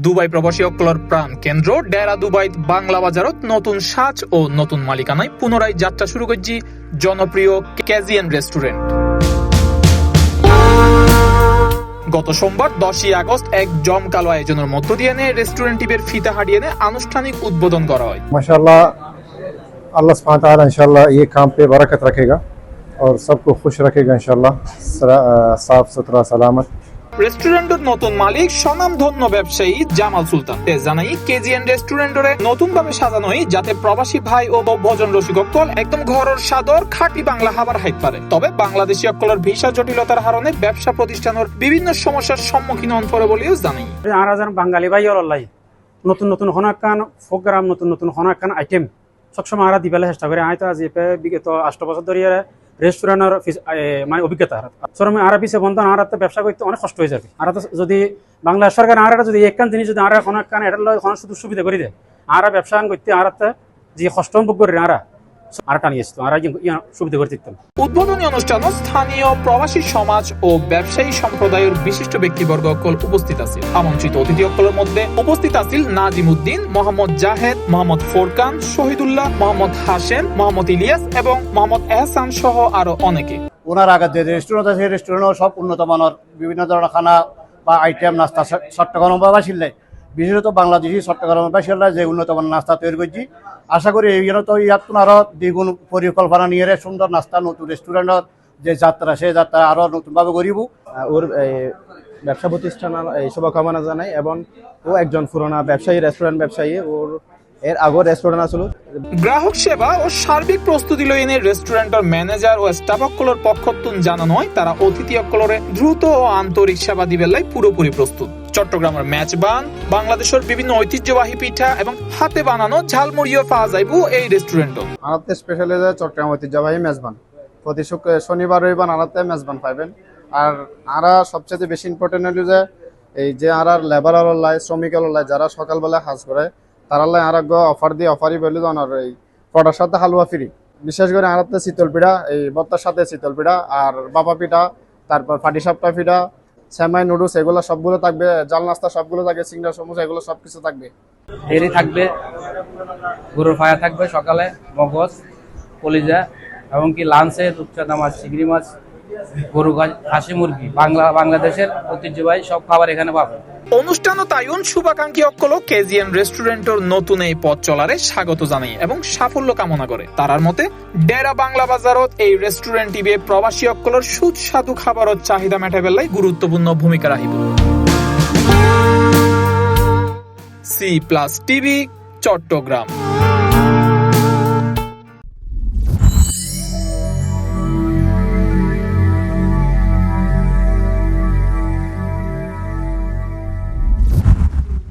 Dubai প্রবাসী অক্কলর প্রাণ কেন্দ্র ডেরা দুবাইত বাংলা বাজারত নতুন সাজ ও নতুন মালিকানায় পুনরায় যাত্রা শুরু করছি জনপ্রিয় কেজিএন রেস্টুরেন্ট। গত সোমবার 10 আগস্ট এক জমকালো আয়োজনের মধ্য দিয়ে রেস্টুরেন্ট টিপের ফিতা হারিয়ে আনুষ্ঠানিক উদ্বোধন করা হয়। माशाल्लाह अल्लाह सुब्हानहू तआला इंशाल्लाह ये काम पे बरकत रखेगा और सबको खुश रखेगा इंशाल्लाह, साफ सुथरा सलामत। রেস্টুরেন্টের নতুন মালিক স্বনামধন্য ব্যবসায়ী জামাল সুলতান জানাই কেজিএন রেস্টুরেন্টরে নতুন ভাবে সাজানোই যাতে প্রবাসী ভাই ও ভোজন রসিক অক্কল একদম ঘরের সাদর খাঁটি বাংলা খাবার খাইতে পারে। তবে বাংলাদেশি অক্কলের ভিসা জটিলতার কারণে ব্যবসা প্রতিষ্ঠানের বিভিন্ন সমস্যার সম্মুখীন হন পড়ে বলেও জানাই। আর বাঙালি ভাই অল্লাই নতুন নতুন হনাকান প্রোগ্রাম নতুন নতুন হনাকান আইটেম সবসময় আরা দিবেলা চেষ্টা করে। আয় তো আজ বিগত 8 বছর ধরে রেস্টুরেন্টের মানে অভিজ্ঞতা সরমে আরা পিছিয়ে বন্ধন আর ব্যবসা করতে অনেক কষ্ট হয়ে যাবে। আর যদি বাংলা সরকার আর যদি একখান জিনিস যদি আর কোনো কান এটার শুধু সুবিধা করে দেয় আর ব্যবসা করতে আর যে কষ্ট ভোগ করে আর টানিয়ে আসতো আর সুবিধা করে দিতাম। উদ্বোধনী অনুষ্ঠানে স্থানীয় প্রবাসী সমাজ ও ব্যবসায়ী সম্প্রদায়ের বিশিষ্ট ব্যক্তিবর্গ উপস্থিত আছে। আমন্ত্রিত অতিথি অক্কলের মধ্যে উপস্থিত আছিল নাজিম উদ্দিন, মোহাম্মদ জাহেদ, মোহাম্মদ ফোরকান, শহীদুল্লাহ, মোহাম্মদ হাশেম, মোহাম্মদ ইলিয়াস এবং মোহাম্মদ এহসান সহ আরো অনেকে। ওনার আগে যে রেস্টুরেন্ট আছে সেই রেস্টুরেন্টও সব উন্নত মানের বিভিন্ন ধরনের খানা বা আইটেম নাস্তা চট্টগ্রাম বাসিল্লায় বিশেষত বাংলাদেশি চট্টগ্রাম বাসিল্লায় যে উন্নত মানের নাস্তা তৈরি করছি। আশা করি এই তো ইয়াত আরো দ্বিগুণ পরিকল্পনা নিয়ে সুন্দর নাস্তা নতুন রেস্টুরেন্টের যে যাত্রা সেই যাত্রা আরো নতুনভাবে করিব। ওর ব্যবসা প্রতিষ্ঠান এই শুভকামনা জানাই এবং ও একজন পুরোনো ব্যবসায়ী, রেস্টুরেন্ট ব্যবসায়ী। ওর এর আগেও রেস্টুরেন্ট আসলো। গ্রাহক সেবা ও সার্বিক প্রস্তুতি লইনে রেস্টুরেন্টের ম্যানেজার ও স্টাফ অক্কলর পক্ষতুন জানানো হয় তারা অতিথি অক্কলরে দ্রুত ও আন্তরিক সেবা দিবেলাই পুরোপুরি প্রস্তুত। চট্টগ্রামের মেজবান, বাংলাদেশের বিভিন্ন ঐতিহ্যবাহী পিঠা এবং হাতে বানানো ঝালমুড়িও পাওয়া যাইব এই রেস্টুরেন্টে। আনাতে স্পেশালি চট্টগ্রাম ঐতিহ্যবাহী মেজবান প্রতি শনিবার রবিবার আনাতে মেজবান পাইবেন। আর আরা সবচেয়ে বেশি ইম্পর্টেন্ট হলো যে এই যে আর লেবার লাই শ্রমিক লাই যারা সকালবেলা কাজ করে তারা লাই আরোগ্য অফার দিয়ে অফারই বলি জানার এই পটার সাথে হালুয়া ফ্রি। বিশেষ করে আনাতে শীতল পিঠা, এই বত্তার সাথে শীতল পিঠা আর বাবা পিঠা, তারপর পাটিসাপটা পিঠা, সেমাই নুডলস এগুলো সবগুলো থাকবে, জাল নাস্তা সবগুলো থাকবে, সিঙ্গার সমোসা এগুলো সবকিছু থাকবে। হেরি থাকবে, গরুর ফায়া থাকবে সকালে, মগজ, কলিজা এবং কি লাঞ্চে রূপচাঁদা মাছ, চিংড়ি মাছ, গরু খাসি মুরগি, বাংলাদেশের ঐতিহ্যবাহী সব খাবার এখানে পাবে। অনুষ্ঠান তায়ুন শুভাকাঙ্ক্ষী অক্কল কেজিএন রেস্টুরেন্টের নতুন এই পথ চলারে স্বাগত জানাই এবং সাফল্য কামনা করে। তারার মতে ডেরা বাংলা বাজারত এই রেস্টুরেন্ট টিবে প্রবাসী অক্কলের সুস্বাদু খাবারের চাহিদা মেটাবেলাই গুরুত্বপূর্ণ ভূমিকা রাখিব। C+ TV, Chittagong.